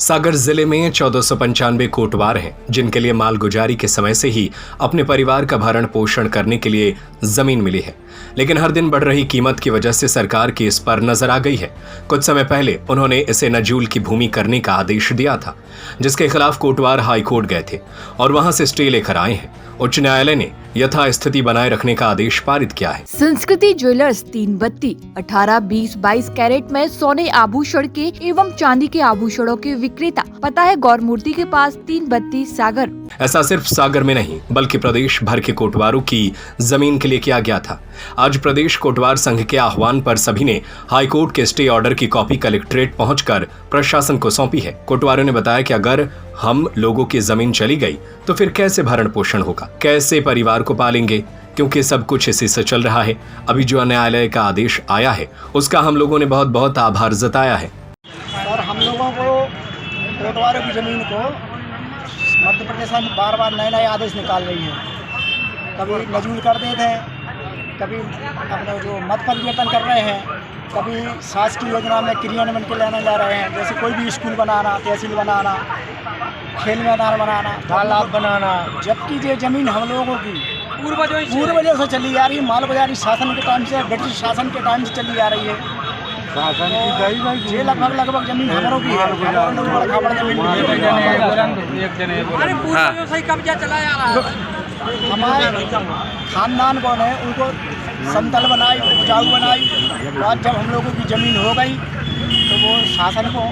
सागर जिले में 1495 कोटवार हैं जिनके लिए मालगुजारी के समय से ही अपने परिवार का भरण पोषण करने के लिए जमीन मिली है, लेकिन हर दिन बढ़ रही कीमत की वजह से सरकार की इस पर नजर आ गई है। कुछ समय पहले उन्होंने इसे नजूल की भूमि करने का आदेश दिया था, जिसके खिलाफ कोटवार हाईकोर्ट गए थे और वहां से स्टे लेकर आए हैं। उच्च न्यायालय ने यथास्थिति बनाए रखने का आदेश पारित किया है। संस्कृति ज्वेलर्स 3 बत्ती 18, 20, 22 कैरेट में सोने आभूषण के एवं चांदी के आभूषणों के विक्रेता। पता है गौर मूर्ति के पास 3 बत्ती सागर। ऐसा सिर्फ सागर में नहीं बल्कि प्रदेश भर के कोटवारों की जमीन के लिए किया गया था। आज प्रदेश कोटवार संघ के आह्वान पर सभी ने हाईकोर्ट के स्टे ऑर्डर की कॉपी कलेक्ट्रेट पहुंचकर प्रशासन को सौंपी है। कोटवारों ने बताया कि अगर हम लोगों की जमीन चली गई तो फिर कैसे भरण पोषण होगा, कैसे परिवार को पालेंगे, क्योंकि सब कुछ इसी से चल रहा है। अभी जो न्यायालय का आदेश आया है उसका हम लोगों ने बहुत बहुत आभार जताया है। और हम लोगों को कोटवारों की ज़मीन को मध्य प्रदेश में बार बार नए नए आदेश निकाल रही है। कभी नजूल कर देते हैं, कभी अपने जो मत परिवर्तन कर रहे हैं, कभी शासकीय योजना में क्रियान्वयन के लेने जा रहे हैं, जैसे कोई भी स्कूल बनाना, तहसील बनाना, खेल मैदान बनाना, तालाब बनाना, जबकि ये ज़मीन हम लोगों की पूर्वजों से चली आ रही है। मालगुजारी शासन के टाइम से, ब्रिटिश शासन के टाइम से चली आ रही है। ये लगभग ज़मीन हमारों की है। हमारे खानदान कौन है, उनको समतल बनाई, उपजाऊ बनाई। आज जब हम लोगों की ज़मीन हो गई तो वो शासन को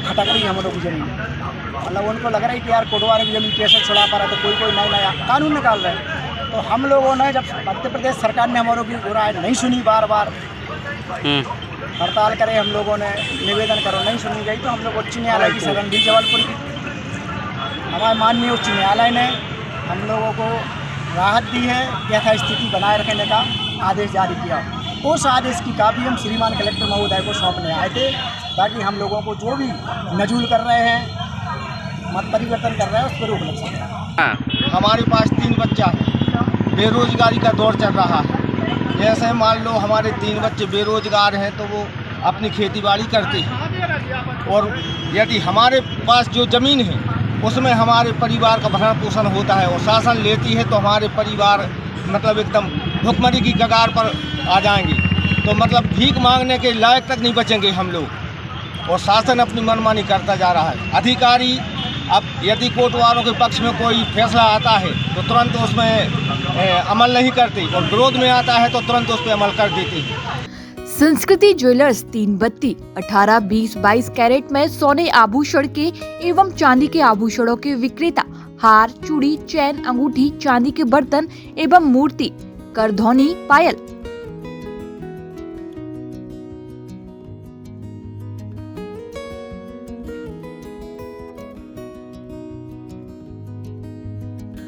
खटक रही हम लोगों की ज़मीन। मतलब उनको लग रहा है कि यार कोटवारों की ज़मीन कैसे छुड़ा पा रहा है, तो कोई नया कानून निकाल रहे हैं। तो हम लोगों ने, जब मध्य प्रदेश सरकार ने हमारों की राय नहीं सुनी, बार बार हड़ताल करे, हम लोगों ने निवेदन करो, नहीं सुनी गई, तो हम लोग उच्च न्यायालय की शरण ली जबलपुर की। हमारे माननीय उच्च न्यायालय ने हम लोगों को राहत दी है, यथास्थिति बनाए रखने का आदेश जारी किया। उस आदेश की कापी हम श्रीमान कलेक्टर महोदय को सौंपने आए थे, ताकि हम लोगों को जो भी नजूल कर रहे हैं, मत परिवर्तन कर रहे हैं, उस पर रोक लग सके। हमारे पास 3 बच्चा है, बेरोजगारी का दौर चल रहा है। जैसे मान लो हमारे 3 बच्चे बेरोजगार हैं तो वो अपनी खेतीबाड़ी करते हैं, और यदि हमारे पास जो ज़मीन है उसमें हमारे परिवार का भरण पोषण होता है और शासन लेती है, तो हमारे परिवार मतलब एकदम भुखमरी की कगार पर आ जाएंगे। तो मतलब भीख मांगने के लायक तक नहीं बचेंगे हम लोग, और शासन अपनी मनमानी करता जा रहा है। अधिकारी अब यदि कोटवारों के पक्ष में कोई फैसला आता है तो तुरंत उसमें अमल नहीं करते, और विरोध में आता है तो तुरंत उस पर अमल कर देते हैं। संस्कृति ज्वेलर्स 3 बत्ती 18, 20, 22 कैरेट में सोने आभूषण के एवं चांदी के आभूषणों के विक्रेता। हार, चूड़ी, चैन, अंगूठी, चांदी के बर्तन एवं मूर्ति, करधौनी, पायल।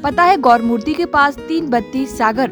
पता है गौर मूर्ति के पास 3 बत्ती सागर।